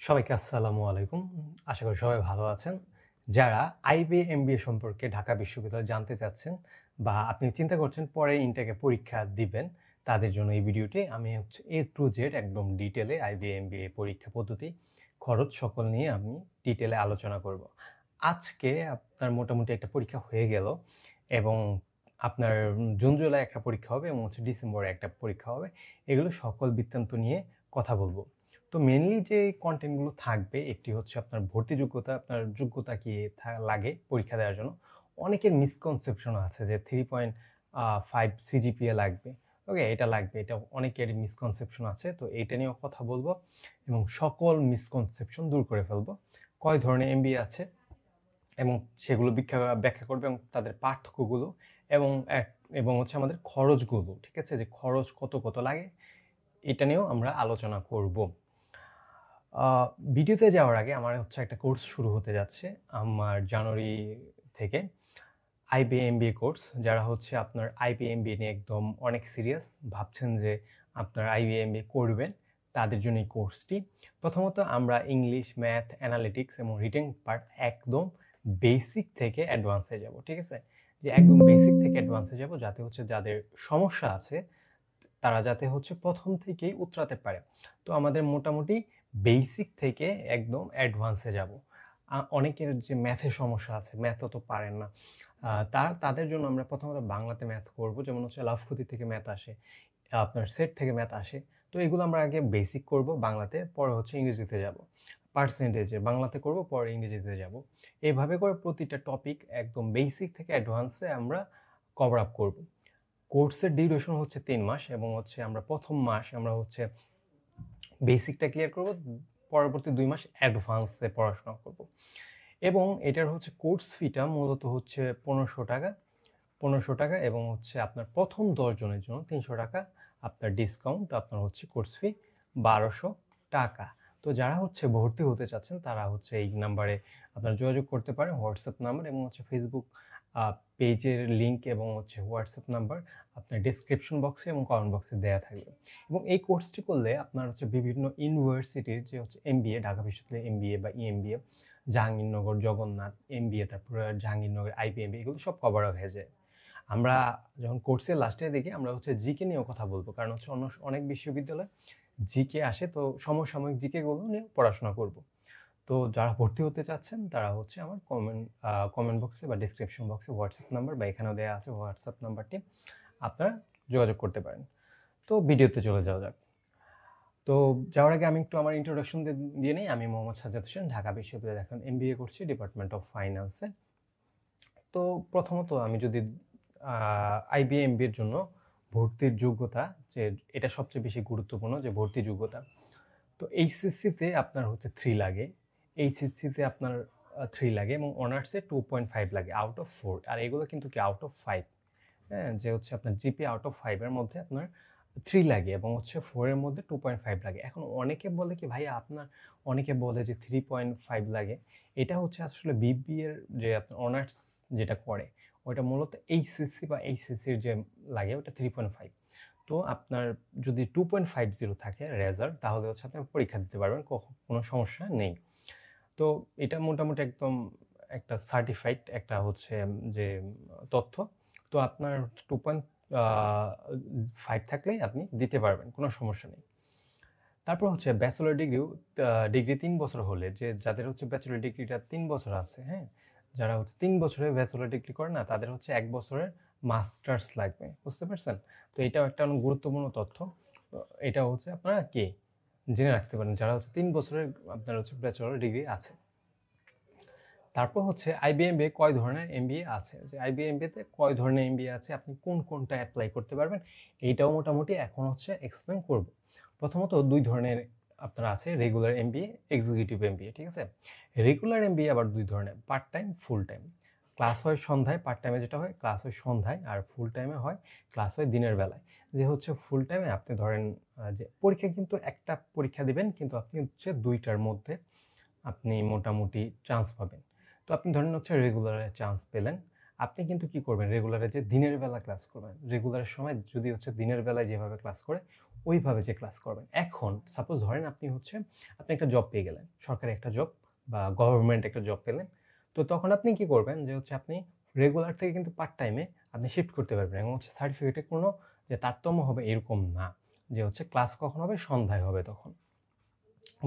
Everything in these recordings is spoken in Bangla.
সবাইকে আসসালামু আলাইকুম। আশা করি সবাই ভালো আছেন। যারা আইবিএ, এমবিএ সম্পর্কে ঢাকা বিশ্ববিদ্যালয়ে জানতে চাচ্ছেন বা আপনি চিন্তা করছেন পরে ইনটেকে পরীক্ষা দিবেন, তাদের জন্য এই ভিডিওটি। আমি হচ্ছে A to Z একদম ডিটেইলে আইবিএ, এমবিএ পরীক্ষা পদ্ধতি, খরচ সকল নিয়ে আমি ডিটেইলে আলোচনা করব। আজকে আপনার মোটামুটি একটা পরীক্ষা হয়ে গেল এবং আপনার জুন, জুলাই একটা পরীক্ষা হবে এবং হচ্ছে ডিসেম্বরে একটা পরীক্ষা হবে। এগুলো সকল বৃত্তান্ত নিয়ে কথা বলব। তো মেইনলি যে কনটেন্টগুলো থাকবে, একটি হচ্ছে আপনার ভর্তি যোগ্যতা, আপনার যোগ্যতা কি লাগে পরীক্ষা দেওয়ার জন্য। অনেকের মিসকনসেপশন আছে যে 3.5 সিজিপিএ লাগবে। ওকে, এটা লাগবে। এটা অনেকের মিসকনসেপশন আছে। তো এইটা নিয়েও কথা বলবো এবং সকল মিসকনসেপশন দূর করে ফেলবো। কয় ধরনের এমবিএ আছে এবং সেগুলো ব্যাখ্যা করবে এবং তাদের পার্থক্যগুলো এবং এবং হচ্ছে আমাদের খরচগুলো, ঠিক আছে? যে খরচ কত লাগে, এটা নিয়েও আমরা আলোচনা করব। ভিডিওতে যাওয়ার আগে আমার হচ্ছে একটা কোর্স শুরু হতে যাচ্ছে আমার জানুয়ারি থেকে, আইবিএ এমবিএ কোর্স। যারা হচ্ছে আপনার আইবিএ এমবিএ নিয়ে একদম অনেক সিরিয়াস, ভাবছেন যে আপনার আইবিএ এমবিএ করবেন, তাদের জন্য এই কোর্সটি। প্রথমত আমরা ইংলিশ, ম্যাথ, অ্যানালিটিক্স এবং রিটেন পার্ট একদম বেসিক থেকে অ্যাডভান্সে যাব, ঠিক আছে? যে একদম বেসিক থেকে অ্যাডভান্সে যাব, যাতে হচ্ছে যাদের সমস্যা আছে তারা যাতে হচ্ছে প্রথম থেকেই উতরাতে পারে। তো আমাদের মোটামুটি বেসিক থেকে একদম অ্যাডভান্সে যাব। অনেকের যে ম্যাথে সমস্যা আছে, ম্যাথও তো পারেন না, তাদের জন্য আমরা প্রথমত বাংলাতে ম্যাথ করব। যেমন হচ্ছে লাভ ক্ষতি থেকে ম্যাথ আসে, আপনার সেট থেকে ম্যাথ আসে। তো এগুলো আমরা আগে বেসিক করব বাংলাতে, পরে হচ্ছে ইংরেজিতে যাব। পার্সেন্টেজে বাংলাতে করব, পরে ইংরেজিতে যাব। এইভাবে করে প্রতিটা টপিক একদম বেসিক থেকে অ্যাডভান্সে আমরা কভার আপ করব। কোর্সের ডিউরেশন হচ্ছে 3 মাস এবং হচ্ছে আমরা প্রথম মাস আমরা হচ্ছে বেসিকটা ক্লিয়ার করব, পরবর্তী 2 মাস অ্যাডভান্সে পড়াশোনা করব। এবং এটার হচ্ছে কোর্স ফিটা মূলত হচ্ছে 1500 টাকা এবং হচ্ছে আপনার প্রথম 10 জনের জন্য 300 টাকা আপনার ডিসকাউন্ট, আপনার হচ্ছে কোর্স ফি 1200 টাকা। তো যারা হচ্ছে ভর্তি হতে চাচ্ছেন তারা হচ্ছে এই নাম্বারে আপনারা যোগাযোগ করতে পারেন, হোয়াটসঅ্যাপ নাম্বার এবং হচ্ছে ফেসবুক পেজের লিঙ্ক এবং হচ্ছে হোয়াটসঅ্যাপ নাম্বার আপনার ডেসক্রিপশন বক্সে এবং কমেন্ট বক্সে দেওয়া থাকবে। এবং এই কোর্সটি করলে আপনার হচ্ছে বিভিন্ন ইউনিভার্সিটির যে হচ্ছে এমবিএ, ঢাকা বিশ্ববিদ্যালয় এমবিএ বা ইএমবিএ, জাহাঙ্গীরনগর জগন্নাথ এমবিএ, তারপরে জাহাঙ্গীরনগর আইবিএমবিএ, এগুলো সব কভার হয়ে যায়। আমরা যখন কোর্সের লাস্টের দিকে আমরা হচ্ছে জিকে নিয়েও কথা বলবো, কারণ হচ্ছে অনেক বিশ্ববিদ্যালয়ে জিকে আসে, তো সমসাময়িক জিকেগুলো নিয়ে পড়াশোনা করব। তো যারা ভর্তি হতে চাচ্ছেন তারা হচ্ছে আমার কমেন্ট বক্সে বা ডিসক্রিপশন বক্সে হোয়াটসঅ্যাপ নাম্বার বা এখানেও দেওয়া আছে হোয়াটসঅ্যাপ নাম্বারটি, আপনারা যোগাযোগ করতে পারেন। তো ভিডিওতে চলে যাওয়া যাক। তো যাওয়ার আগে আমি একটু আমার ইন্ট্রোডাকশন দিয়ে নিই। আমি মোহাম্মদ সাজ্জাদ হোসেন, ঢাকা বিশ্ববিদ্যালয়ে এখন এমবিএ করছি ডিপার্টমেন্ট অফ ফাইন্যান্সে। তো প্রথমত আমি যদি আইবিএ এমবিএর জন্য ভর্তির যোগ্যতা, যে এটা সবচেয়ে বেশি গুরুত্বপূর্ণ, যে ভর্তি যোগ্যতা। তো এইচএসসিতে আপনার হচ্ছে 3 লাগে, এইচএসসিতে আপনার 3 লাগে এবং অনার্সে 2.5 লাগে আউট অফ 4। আর এগুলো কিন্তু কি আউট অফ 5, হ্যাঁ? যে হচ্ছে আপনার জিপি আউট অফ 5 এর মধ্যে আপনার 3 লাগে এবং হচ্ছে 4 এর মধ্যে 2.5 লাগে। এখন অনেকে বলে কি ভাইয়া আপনার, অনেকে বলে যে 3.5 লাগে। এটা হচ্ছে আসলে বিবিএর যে আপনার অনার্স যেটা করে, ওটা মূলত এইচএসসি বা এইচএসসির যে লাগে ওটা 3.5। তো আপনার যদি 2.50 থাকে রেজাল্ট, তাহলে হচ্ছে আপনি পরীক্ষা দিতে পারবেন, কোনো সমস্যা নেই। তো এটা মোটামুটি একদম একটা সার্টিফাইড একটা হচ্ছে যে তথ্য। তো আপনার 2.5 থাকলেই আপনি দিতে পারবেন, কোনো সমস্যা নেই। তারপর হচ্ছে ব্যাচেলর ডিগ্রি 3 বছর হলে, যে যাদের হচ্ছে ব্যাচেলর ডিগ্রিটা 3 বছর আছে, হ্যাঁ? যারা হচ্ছে 3 বছরের ব্যাচেলর ডিগ্রি করে না, তাদের হচ্ছে 1 বছরের মাস্টার্স লাগবে। বুঝতে পারছেন? তো এটাও একটা অনেক গুরুত্বপূর্ণ তথ্য। এটা হচ্ছে আপনারা জেনে রাখতে পারেন, যারা হচ্ছে 3 বছরের আপনার হচ্ছে ব্যাচেলর ডিগ্রি আছে। তারপর হচ্ছে আইবিএমবিএ কয় ধরনের এমবিএ আছে, যে আইবিএমবিএতে কয় ধরনের এমবিএ আছে, আপনি কোনটা অ্যাপ্লাই করতে পারবেন, এইটাও মোটামুটি এখন হচ্ছে এক্সপ্লেন করব। প্রথমত 2 ধরনের আপনার আছে, রেগুলার এমবিএ, এক্সিকিউটিভ এমবিএ, ঠিক আছে? রেগুলার এমবিএ আবার 2 ধরনের, part time, full time. Class হয় সন্ধ্যায়, পার্ট টাইমে যেটা হয় ক্লাস হয় সন্ধ্যায়, আর ফুল টাইমে হয় ক্লাস হয় দিনের বেলায়। যে হচ্ছে ফুল টাইমে আপনি ধরেন যে পরীক্ষা কিন্তু একটা পরীক্ষা দিবেন, কিন্তু আপনি হচ্ছে 2টার মধ্যে আপনি মোটামুটি চান্স পাবেন। তো আপনি ধরেন হচ্ছে রেগুলারে চান্স পেলেন, আপনি কিন্তু কি করবেন, রেগুলারে যে দিনের বেলা ক্লাস করবেন, রেগুলারের সময় যদি হচ্ছে দিনের বেলায় যেভাবে ক্লাস করে ওইভাবে যে ক্লাস করবেন। এখন সাপোজ ধরেন আপনি একটা জব পেয়ে গেলেন, সরকারি একটা জব বা গভর্নমেন্ট একটা জব পেলেন। তো তখন আপনি কি করবেন যে হচ্ছে আপনি রেগুলার থেকে কিন্তু পার্ট টাইমে আপনি শিফট করতে পারবেন, এবং হচ্ছে সার্টিফিকেটে কোনো যে তারতম্য হবে এরকম না, যে হচ্ছে ক্লাস কখন হবে, সন্ধ্যায় হবে তখন।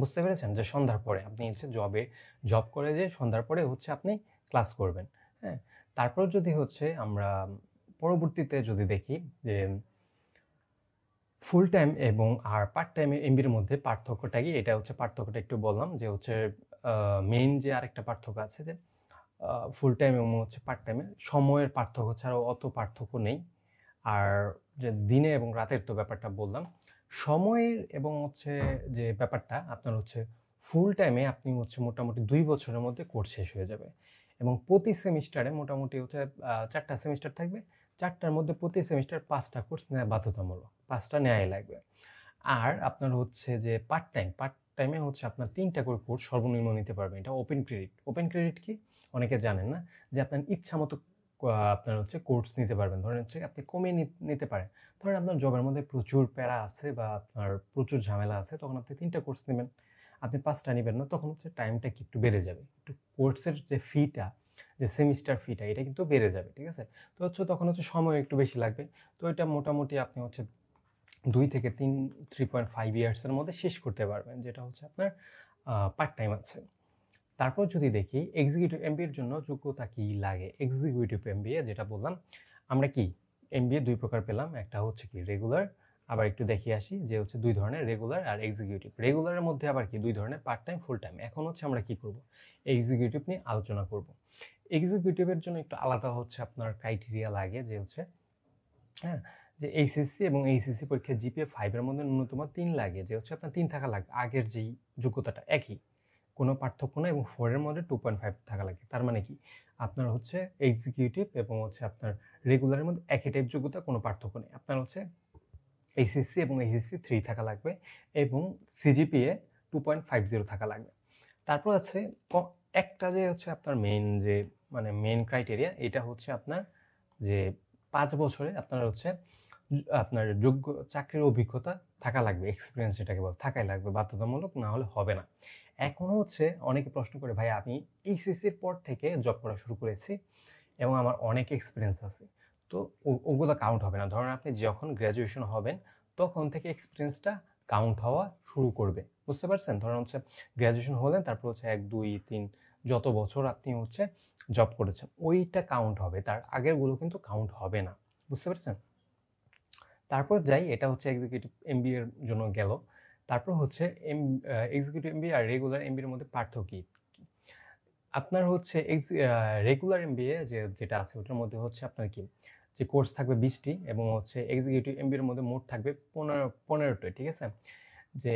বুঝতে পেরেছেন? যে সন্ধ্যার পরে আপনি হচ্ছে জব করে যে সন্ধ্যার পরে হচ্ছে আপনি ক্লাস করবেন। হ্যাঁ? তারপর যদি হচ্ছে আমরা পরবর্তীতে যদি দেখি যে ফুল টাইম এবং পার্ট টাইম এমবির মধ্যে পার্থক্যটা কি? এটা হচ্ছে পার্থক্যটা একটু বললাম যে হচ্ছে মেইন যে আরেকটা পার্থক্য আছে যে ফুল টাইম এবং হচ্ছে পার্ট টাইমে সময়ের পার্থক্য ছাড়াও অত পার্থক্য নেই। আর যে দিনে এবং রাতের তো ব্যাপারটা বললাম। সময়ের এবং হচ্ছে যে ব্যাপারটা আপনার হচ্ছে ফুল টাইমে আপনি হচ্ছে মোটামুটি ২ বছরের মধ্যে কোর্স শেষ হয়ে যাবে। এবং প্রতি সেমিস্টারে মোটামুটি হচ্ছে ৪ টা সেমিস্টার থাকবে। ৪ টার মধ্যে প্রতি সেমিস্টার ৫ টা কোর্স নেওয়া বাধ্যতামূলক। ৫ টা নেয়াই লাগবে। আর আপনার হচ্ছে যে পার্ট টাইমে হচ্ছে আপনার ৩ টা করে কোর্স সর্বনিম্ন নিতে পারবেন। এটা ওপেন ক্রেডিট। ওপেন ক্রেডিট কি? অনেকে জানেন না যে আপনার ইচ্ছামতো আপনার হচ্ছে কোর্স নিতে পারবেন। ধরেন হচ্ছে আপনি কমিয়ে নিতে পারেন। ধরেন আপনার জবের মধ্যে প্রচুর প্যারা আছে বা আপনার প্রচুর ঝামেলা আছে, তখন আপনি ৩ টা কোর্স নিবেন। আপনি ৫ টা নিবেন না, তখন হচ্ছে টাইমটা কি একটু বেড়ে যাবে। একটু কোর্সের যে ফিটা, যে সেমিস্টার ফিটা এটা কিন্তু বেড়ে যাবে। ঠিক আছে? তো হচ্ছে তখন হচ্ছে সময় একটু বেশি লাগবে। তো এটা মোটামুটি আপনি হচ্ছে ২ থেকে 3.5 ইয়ার্সের মধ্যে শেষ করতে পারবেন, যেটা হচ্ছে আপনার পার্ট টাইম আছে। তারপর যদি দেখি এক্সিকিউটিভ এমবিএর জন্য যোগ্যতা কি লাগে? এক্সিকিউটিভ এমবিএ যেটা বললাম, আমরা কি এমবিএ ২ প্রকার পেলাম। একটা হচ্ছে কি রেগুলার, আবার একটু দেখিয়ে আসি যে হচ্ছে ২ ধরনের রেগুলার আর এক্সিকিউটিভ। রেগুলারের মধ্যে আবার কি ২ ধরনের, পার্ট টাইম, ফুল টাইম। এখন হচ্ছে আমরা কি করব? এক্সিকিউটিভ নিয়ে আলোচনা করব। এক্সিকিউটিভের জন্য একটু আলাদা হচ্ছে আপনার ক্রাইটেরিয়া লাগে, যে হচ্ছে হ্যাঁ, যে এইচএসসি এবং এইচএসসি পরীক্ষায় জিপিএ 5 এর মধ্যে ন্যূনতম ৩ লাগে, যে হচ্ছে আপনার ৩ থাকা লাগবে। আগের যেই যোগ্যতাটা একই, কোনো পার্থক্য নাই, এবং 4 এর মধ্যে 2.5 থাকা লাগে। তার মানে কি? আপনার হচ্ছে এক্সিকিউটিভ এবং হচ্ছে আপনার রেগুলারের মধ্যে একই টাইপ যোগ্যতা, কোনো পার্থক্য নেই। আপনার হচ্ছে এইচএসসি এবং এইচএসসি 3 থাকা লাগবে এবং সিজিপিএ 2.50 থাকা লাগবে। তারপর আছে একটা যে হচ্ছে আপনার মেইন ক্রাইটেরিয়া, এটা হচ্ছে আপনার যে ৫ বছরে আপনার হচ্ছে আপনার যোগ্য চাকরির অভিজ্ঞতা থাকা লাগবে। এক্সপেরিয়েন্স যেটাকে বলে থাকাই লাগবে, বাধ্যতামূলক, না হলে হবে না। এখনো হচ্ছে অনেকে প্রশ্ন করে, ভাই আমি এইচএসসির পর থেকে জব করা শুরু করেছি এবং আমার অনেক এক্সপেরিয়েন্স আছে। তো ওগুলো কাউন্ট হবে না। ধরেন আপনি যখন গ্র্যাজুয়েশন হবেন তখন থেকে এক্সপেরিয়েন্সটা কাউন্ট হওয়া শুরু করবে। বুঝতে পারছেন? ধরেন হচ্ছে গ্র্যাজুয়েশন হলেন, তারপর হচ্ছে ১, ২, ৩ যত বছর আপনি হচ্ছে জব করেছেন ওইটা কাউন্ট হবে। তার আগেরগুলো কিন্তু কাউন্ট হবে না। বুঝতে পেরেছেন? তারপর যাই, এটা হচ্ছে এক্সিকিউটিভ এমবিএ এর জন্য গেল। তারপর হচ্ছে এক্সিকিউটিভ এমবিএ আর রেগুলার এমবিএ এর মধ্যে পার্থক্য কি? আপনার হচ্ছে রেগুলার এমবিএ যেটা আছে ওটার মধ্যে হচ্ছে আপনার কি? যে কোর্স থাকবে ২০ টি এবং হচ্ছে এক্সিকিউটিভ এমবিএ এর মধ্যে মোট থাকবে ১৫ টা, ঠিক আছে? যে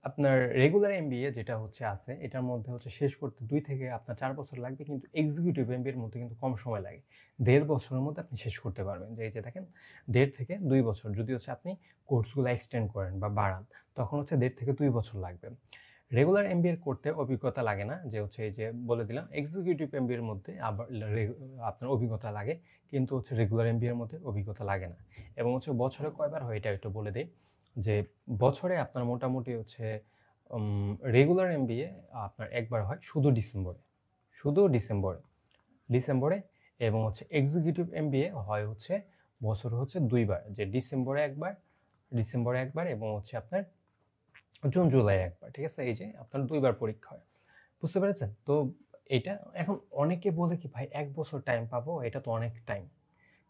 আপনার রেগুলার এমবিএ যেটা হচ্ছে আছে এটার মধ্যে হচ্ছে শেষ করতে ২ থেকে আপনার ৪ বছর লাগবে, কিন্তু এক্সিকিউটিভ এমবিএ এর মধ্যে কিন্তু কম সময় লাগে। ১.৫ বছরের মধ্যে আপনি শেষ করতে পারবেন। যে এই যে দেখেন ১.৫ থেকে ২ বছর, যদি হচ্ছে আপনি কোর্সগুলো এক্সটেন্ড করেন বা বাড়ান তখন হচ্ছে ১.৫ থেকে ২ বছর লাগবে। রেগুলার এমবিএ করতে অভিজ্ঞতা লাগে না, যে হচ্ছে এই যে বলে দিলাম। এক্সিকিউটিভ এমবিএ এর মধ্যে আবার আপনার অভিজ্ঞতা লাগে, কিন্তু হচ্ছে রেগুলার এমবিএ এর মধ্যে অভিজ্ঞতা লাগে না। এবং হচ্ছে বছরে কয়বার হয় এটা একটু বলে দেই, যে বছরে আপনার মোটামুটি হচ্ছে রেগুলার এমবিএ আপনার একবার হয় শুধু ডিসেম্বরে এবং হচ্ছে এক্সিকিউটিভ এমবিএ হয় হচ্ছে বছরে হচ্ছে ২ বার, যে ডিসেম্বরে একবার এবং হচ্ছে আপনার জুন জুলাই একবার। ঠিক আছে? এই যে আপনার ২ বার পরীক্ষা হয়। বুঝতে পেরেছেন? তো এটা এখন অনেকে বলে কি, ভাই ১ বছর টাইম পাবো, এটা তো অনেক টাইম।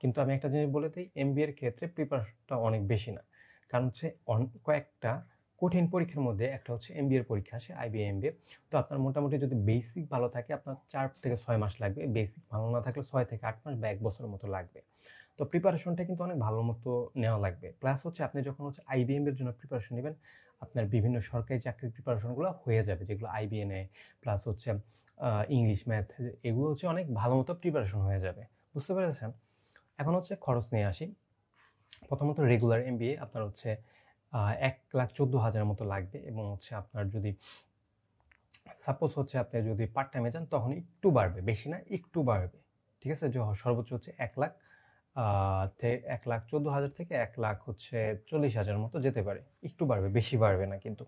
কিন্তু আমি একটা জিনিস বলে দিই, এমবিএ এর ক্ষেত্রে প্রিপারেশনটা অনেক বেশি না। কারণ হচ্ছে কয়েকটা কঠিন পরীক্ষার মধ্যে একটা হচ্ছে এমবিএ এর পরীক্ষা আসে, আইবিএ এমবিএ। তো আপনার মোটামুটি যদি বেসিক ভালো থাকে আপনার ৪ থেকে ৬ মাস লাগবে। বেসিক ভালো না থাকলে ৬ থেকে ৮ মাস বা ১ বছরের মতো লাগবে। তো প্রিপারেশনটা কিন্তু অনেক ভালো মতো নেওয়া লাগবে। প্লাস হচ্ছে আপনি যখন হচ্ছে আইবিএম এর জন্য প্রিপারেশন নিবেন, আপনার বিভিন্ন সরকারি চাকরির প্রিপারেশনগুলো হয়ে যাবে, যেগুলো আইবিএ নেয়। প্লাস হচ্ছে ইংলিশ, ম্যাথ, এগুলো হচ্ছে অনেক ভালো মতো প্রিপারেশন হয়ে যাবে। বুঝতে পেরেছেন? এখন হচ্ছে খরচ নিয়ে আসি। প্রথমত রেগুলার এমবিএ আপনার হচ্ছে ১,১৪,০০০ মতো লাগবে, এবং হচ্ছে আপনার যদি সাপোজ হচ্ছে আপনি যদি পার্ট টাইমে যান তখন একটু বাড়বে, বেশি না একটু বাড়বে। ঠিক আছে, যে সর্বোচ্চ হচ্ছে 1,00,000 1,14,000 থেকে 1,00,000 হচ্ছে 40,000 মতো যেতে পারে, একটু বাড়বে, বেশি বাড়বে না কিন্তু।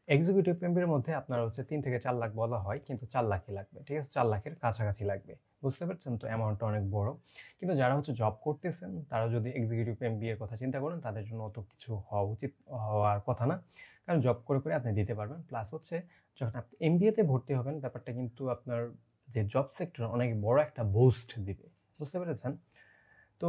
এক্সিকিউটিভ এমবিএর মধ্যে আপনার হচ্ছে 3 থেকে 4 লাখ বলা হয়, কিন্তু 4 লাখই লাগবে, ঠিক আছে, 4 লাখের কাছাকাছি লাগবে, বুঝতে পারছেন? তো অ্যামাউন্টটা অনেক বড়। কিন্তু যারা হচ্ছে জব করতেছেন তারা যদি এক্সিকিউটিভ এমবিএর কথা চিন্তা করেন, তাদের জন্য অত কিছু হওয়ার কথা না, কারণ জব করে করে আপনি দিতে পারবেন। প্লাস হচ্ছে যখন আপনি এমবিএতে ভর্তি হবেন, ব্যাপারটা কিন্তু আপনার যে জব সেক্টর অনেক বড় একটা বুস্ট দিবে, বুঝতে পেরেছেন? তো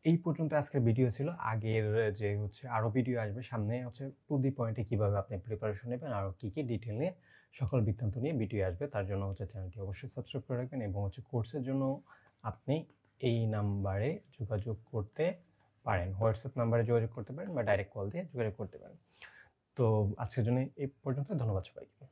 এই পর্যন্ত আজকের ভিডিও ছিল। আগের যে হচ্ছে আরও ভিডিও আসবে সামনে, হচ্ছে টু দি পয়েন্টে কীভাবে আপনি প্রিপারেশন নেবেন, আরও কী কী ডিটেল নিয়ে সকল বৃত্তান্ত নিয়ে ভিডিও আসবে। তার জন্য হচ্ছে চ্যানেলটি অবশ্যই সাবস্ক্রাইব করে রাখবেন, এবং হচ্ছে কোর্সের জন্য আপনি এই নাম্বারে যোগাযোগ করতে পারেন, হোয়াটসঅ্যাপ নাম্বারে যোগাযোগ করতে পারেন বা ডাইরেক্ট কল দিয়ে যোগাযোগ করতে পারেন। তো আজকের জন্য এই পর্যন্ত, ধন্যবাদ সবাইকে।